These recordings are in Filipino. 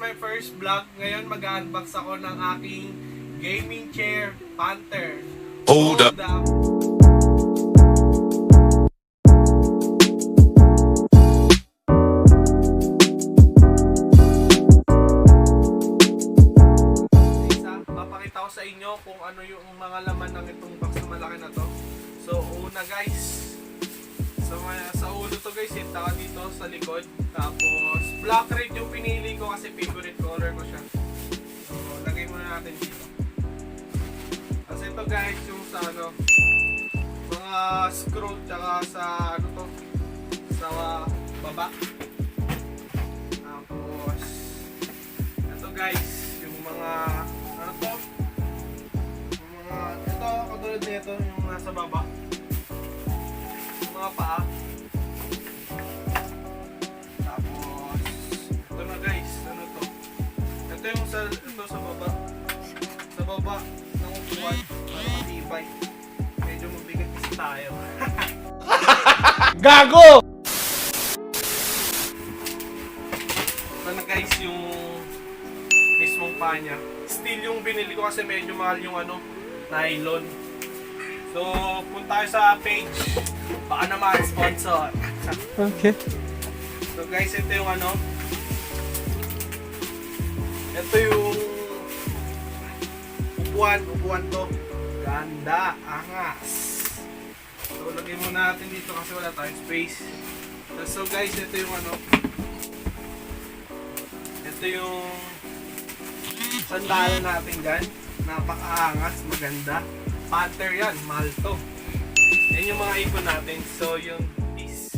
my first vlog. Ngayon mag-unbox ako ng aking gaming chair, Panther. Hold up. Papakita ko sa inyo kung ano yung mga laman ng itong box na malaki na to. So una guys, sa ulo to guys, hit ka dito sa likod. Tapos black red yung pinili ko kasi favorite color ko siya. So lagay muna natin dito. Kasi ito guys yung sa ano, mga screw tsaka sa ano to, sa baba. Tapos ito guys yung mga ano to, yung mga ito katulad nito yung nasa baba, yung mga paa. Tapos ito na guys, ano to, ito yung sa baba ng upuan para matibay. Medyo mabigat kasi tayo. Gago! Ito na guys yung mismong paa niya. Steel yung binili ko kasi medyo mahal yung ano, nylon. So punta tayo sa page, baka naman sponsor. Okay. So guys, ito yung ano, ito yung upuan to. Ganda, angas. So lagay muna natin dito kasi wala tayong space. So guys, ito yung ano, ito yung sandalan natin dyan. Napakaangas, maganda. Panther yan, mahal to. Yan yung mga ipon natin. So yung this.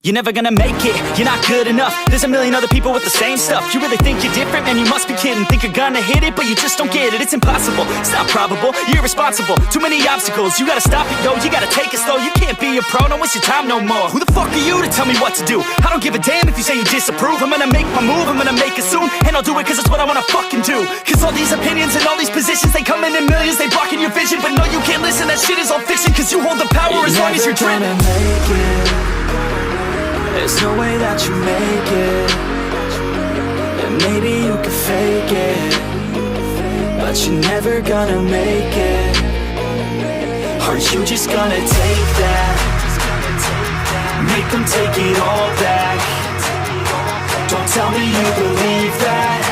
You're never gonna make it, you're not good enough. There's a million other people with the same stuff. You really think you're different? Man, you must be kidding. Think you're gonna hit it, but you just don't get it. It's impossible, it's not probable, you're irresponsible. Too many obstacles, you gotta stop it, yo. You gotta take it slow, you can't be a pro. Don't waste your time no more. Who the fuck are you to tell me what to do? I don't give a damn if you say you disapprove. I'm gonna make my move, I'm gonna make it soon. And I'll do it cause it's what I wanna fucking do. Cause all these opinions and all these positions, they come in millions, they blocking your vision. But no, you can't listen, that shit is all fiction. Cause you hold the power as long as you're dreaming. There's no way that you make it. And maybe you can fake it, but you're never gonna make it. Are you just gonna take that? Make them take it all back. Don't tell me you believe that.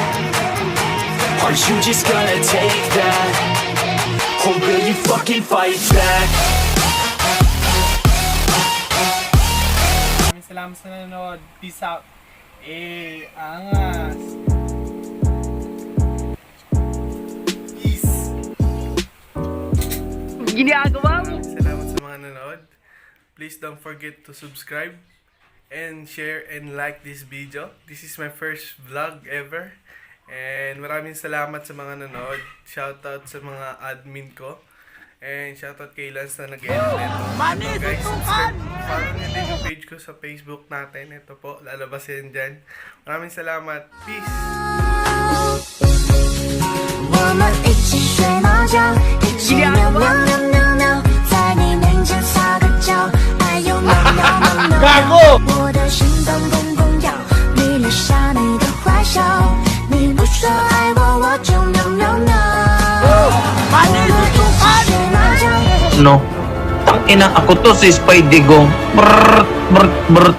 Are you just gonna take that? Or will you fucking fight back? Salamat sa nanonood. Peace out. Angas. Peace. Ginagawa mo. Salamat sa mga nanonood. Please don't forget to subscribe and share and like this video. This is my first vlog ever. And maraming salamat sa mga nanonood. Shoutout sa mga admin ko. And shoutout kay Lance na nag-edit nito. So guys, subscribe. Follow nyo din yung page ko sa Facebook natin. Ito po, lalabas yan dyan. Maraming salamat. Peace! 我们一起睡猫觉，一起喵喵喵喵喵，在你面前撒个娇，哎呦喵喵喵喵，我的心脏砰砰跳，迷恋上你的坏笑，你不说爱我，我就喵喵喵。我们一起睡猫觉。 No, tangina ako to si Spidey Gong. Brr, brr, brr.